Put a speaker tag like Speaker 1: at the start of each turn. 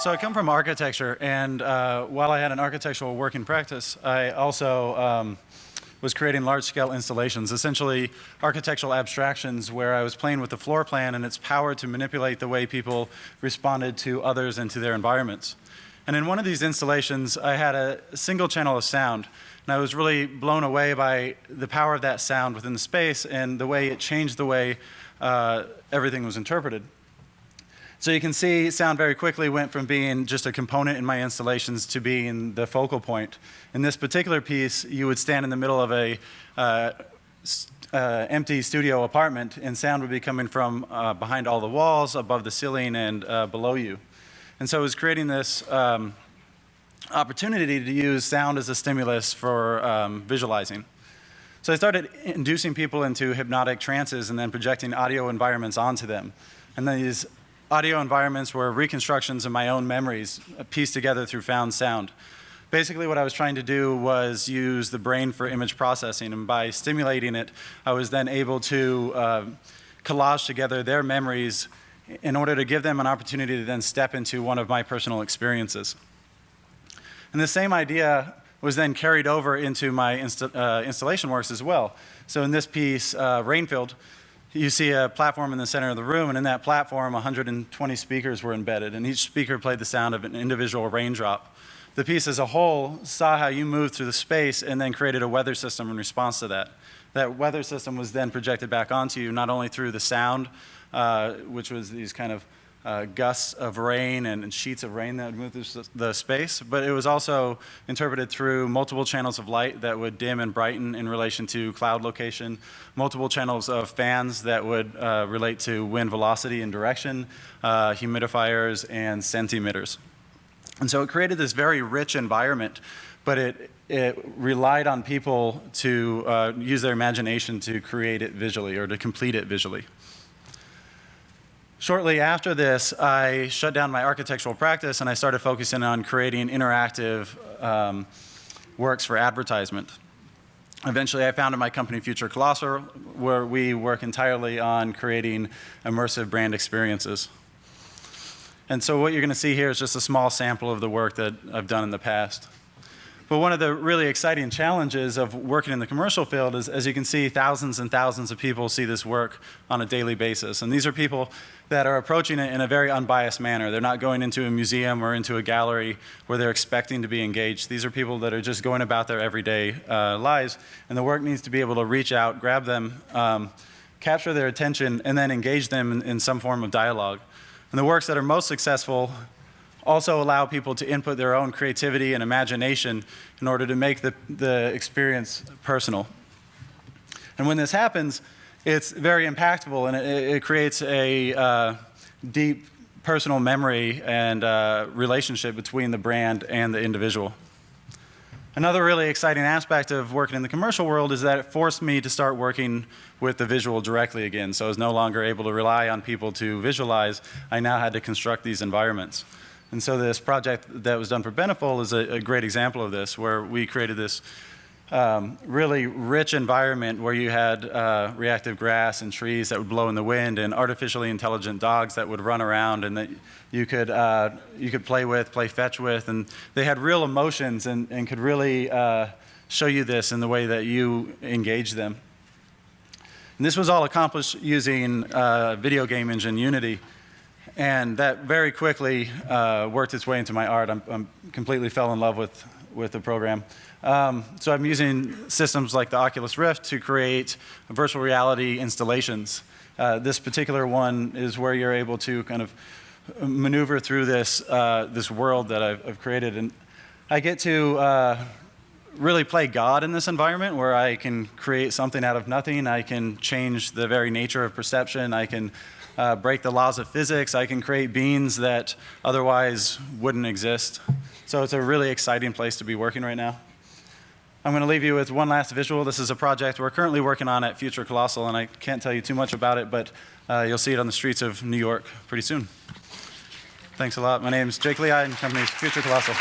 Speaker 1: So I come from architecture, and while I had an architectural working practice, I also was creating large-scale installations, essentially architectural abstractions where I was playing with the floor plan and its power to manipulate the way people responded to others and to their environments. And in one of these installations, I had a single channel of sound, and I was really blown away by the power of that sound within the space and the way it changed the way everything was interpreted. So you can see sound very quickly went from being just a component in my installations to being the focal point. In this particular piece, you would stand in the middle of a empty studio apartment, and sound would be coming from behind all the walls, above the ceiling, and below you. And so it was creating this opportunity to use sound as a stimulus for visualizing. So I started inducing people into hypnotic trances and then projecting audio environments onto them. And then these audio environments were reconstructions of my own memories pieced together through found sound. Basically what I was trying to do was use the brain for image processing, and by stimulating it, I was then able to collage together their memories in order to give them an opportunity to then step into one of my personal experiences. And the same idea was then carried over into my installation works as well. So in this piece, Rainfield, you see a platform in the center of the room, and in that platform, 120 speakers were embedded, and each speaker played the sound of an individual raindrop. The piece as a whole saw how you moved through the space and then created a weather system in response to that. That weather system was then projected back onto you, not only through the sound, which was these kind of gusts of rain and sheets of rain that would move through the space, but it was also interpreted through multiple channels of light that would dim and brighten in relation to cloud location, multiple channels of fans that would relate to wind velocity and direction, humidifiers, and centimeters. And so it created this very rich environment, but it relied on people to use their imagination to create it visually or to complete it visually. Shortly after this, I shut down my architectural practice and I started focusing on creating interactive works for advertisement. Eventually, I founded my company, Future Colossal, where we work entirely on creating immersive brand experiences. And so what you're going to see here is just a small sample of the work that I've done in the past. But one of the really exciting challenges of working in the commercial field is, as you can see, thousands and thousands of people see this work on a daily basis. And these are people that are approaching it in a very unbiased manner. They're not going into a museum or into a gallery where they're expecting to be engaged. These are people that are just going about their everyday lives, and the work needs to be able to reach out, grab them, capture their attention, and then engage them in some form of dialogue. And the works that are most successful also allow people to input their own creativity and imagination in order to make the experience personal. And when this happens, it's very impactful, and it creates a deep personal memory and relationship between the brand and the individual. Another really exciting aspect of working in the commercial world is that it forced me to start working with the visual directly again. So I was no longer able to rely on people to visualize. I now had to construct these environments. And so this project that was done for Beneful is a great example of this, where we created this really rich environment where you had reactive grass and trees that would blow in the wind, and artificially intelligent dogs that would run around and that you could play with, play fetch with, and they had real emotions and could really show you this in the way that you engage them. And this was all accomplished using video game engine Unity. And that very quickly worked its way into my art. I completely fell in love with the program. So I'm using systems like the Oculus Rift to create virtual reality installations. This particular one is where you're able to kind of maneuver through this world that I've created. And I get to really play God in this environment, where I can create something out of nothing. I can change the very nature of perception. I can break the laws of physics. I can create beings that otherwise wouldn't exist. So it's a really exciting place to be working right now. I'm going to leave you with one last visual. This is a project we're currently working on at Future Colossal, and I can't tell you too much about it, but you'll see it on the streets of New York pretty soon. Thanks a lot. My name is Jake Lehigh, and the company is Future Colossal.